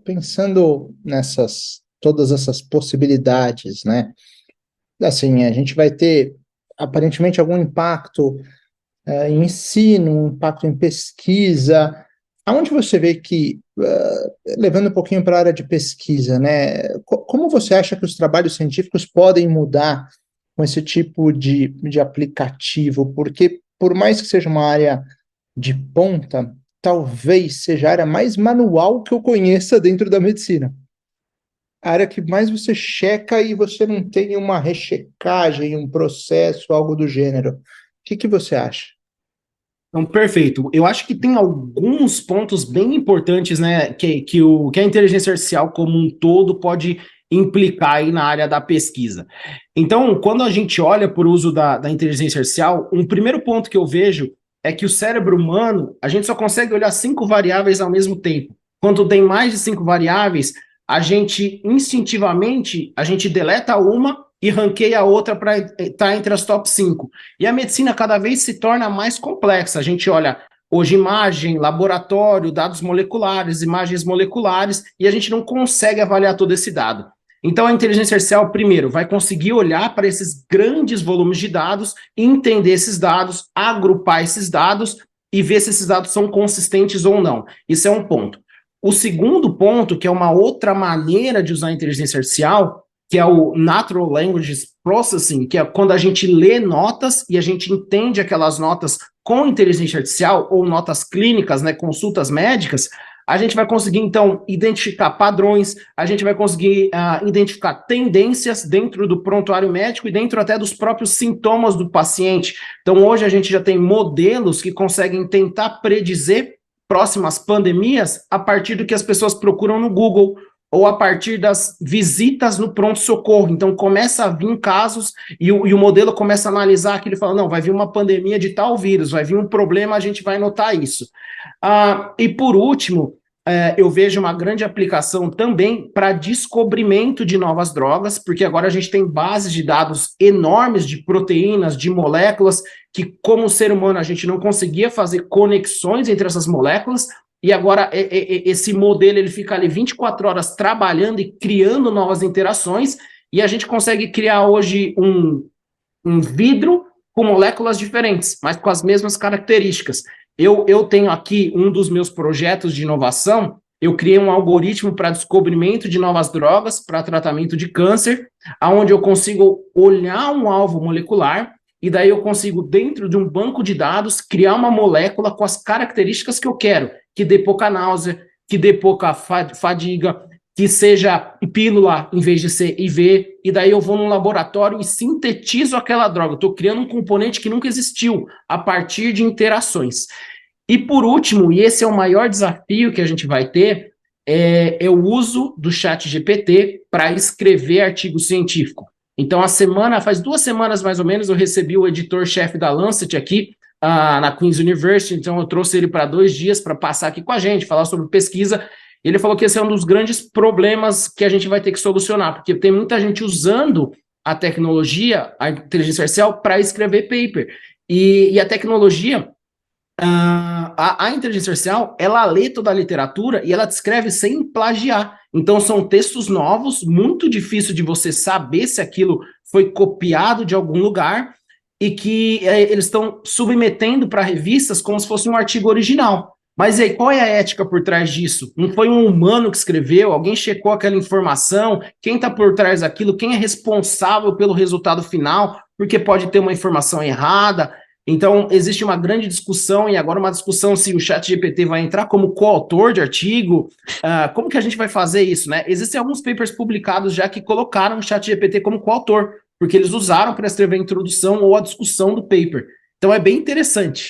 Pensando nessas todas essas possibilidades, né? Assim, a gente vai ter aparentemente algum impacto em ensino, um impacto em pesquisa. Aonde você vê que, levando um pouquinho para a área de pesquisa, né? Como você acha que os trabalhos científicos podem mudar com esse tipo de aplicativo? Porque, por mais que seja uma área de ponta, talvez seja a área mais manual que eu conheça dentro da medicina. A área que mais você checa e você não tem uma rechecagem, um processo, algo do gênero. O que você acha? Então, perfeito. Eu acho que tem alguns pontos bem importantes, né, que a inteligência artificial como um todo pode implicar aí na área da pesquisa. Então, quando a gente olha por uso da inteligência artificial, um primeiro ponto que eu vejo é que o cérebro humano, a gente só consegue olhar 5 variáveis ao mesmo tempo. Quando tem mais de 5 variáveis, a gente instintivamente, a gente deleta uma e ranqueia a outra para estar entre as top 5. E a medicina cada vez se torna mais complexa. A gente olha hoje imagem, laboratório, dados moleculares, imagens moleculares, e a gente não consegue avaliar todo esse dado. Então, a inteligência artificial, primeiro, vai conseguir olhar para esses grandes volumes de dados, entender esses dados, agrupar esses dados e ver se esses dados são consistentes ou não. Isso é um ponto. O segundo ponto, que é uma outra maneira de usar a inteligência artificial, que é o Natural Language Processing, que é quando a gente lê notas e a gente entende aquelas notas com inteligência artificial ou notas clínicas, né, consultas médicas, a gente vai conseguir, então, identificar padrões, a gente vai conseguir identificar tendências dentro do prontuário médico e dentro até dos próprios sintomas do paciente. Então, hoje a gente já tem modelos que conseguem tentar predizer próximas pandemias a partir do que as pessoas procuram no Google ou a partir das visitas no pronto-socorro. Então, começa a vir casos e o modelo começa a analisar aquilo e fala, não, vai vir uma pandemia de tal vírus, vai vir um problema, a gente vai notar isso. E por último, eu vejo uma grande aplicação também para descobrimento de novas drogas, porque agora a gente tem bases de dados enormes de proteínas, de moléculas, que como ser humano a gente não conseguia fazer conexões entre essas moléculas, e agora esse modelo ele fica ali 24 horas trabalhando e criando novas interações, e a gente consegue criar hoje um vidro com moléculas diferentes, mas com as mesmas características. Eu tenho aqui um dos meus projetos de inovação, eu criei um algoritmo para descobrimento de novas drogas para tratamento de câncer, onde eu consigo olhar um alvo molecular e daí eu consigo, dentro de um banco de dados, criar uma molécula com as características que eu quero, que dê pouca náusea, que dê pouca fadiga, que seja pílula em vez de ser IV, e daí eu vou num laboratório e sintetizo aquela droga. Estou criando um componente que nunca existiu a partir de interações. E por último, e esse é o maior desafio que a gente vai ter, é o uso do chat GPT para escrever artigo científico. Então, faz 2 semanas mais ou menos, eu recebi o editor-chefe da Lancet aqui, na Queen's University, então eu trouxe ele para 2 dias para passar aqui com a gente, falar sobre pesquisa, e ele falou que esse é um dos grandes problemas que a gente vai ter que solucionar, porque tem muita gente usando a tecnologia, a inteligência artificial, para escrever paper. E a tecnologia, a inteligência artificial, ela lê toda a literatura e ela descreve sem plagiar. Então, são textos novos, muito difícil de você saber se aquilo foi copiado de algum lugar e que eles estão submetendo para revistas como se fosse um artigo original. Mas e aí, qual é a ética por trás disso? Não foi um humano que escreveu? Alguém checou aquela informação? Quem está por trás daquilo? Quem é responsável pelo resultado final? Porque pode ter uma informação errada. Então, existe uma grande discussão, e agora uma discussão se o ChatGPT vai entrar como coautor de artigo, como que a gente vai fazer isso, né? Existem alguns papers publicados já que colocaram o ChatGPT como coautor, porque eles usaram para escrever a introdução ou a discussão do paper. Então, é bem interessante.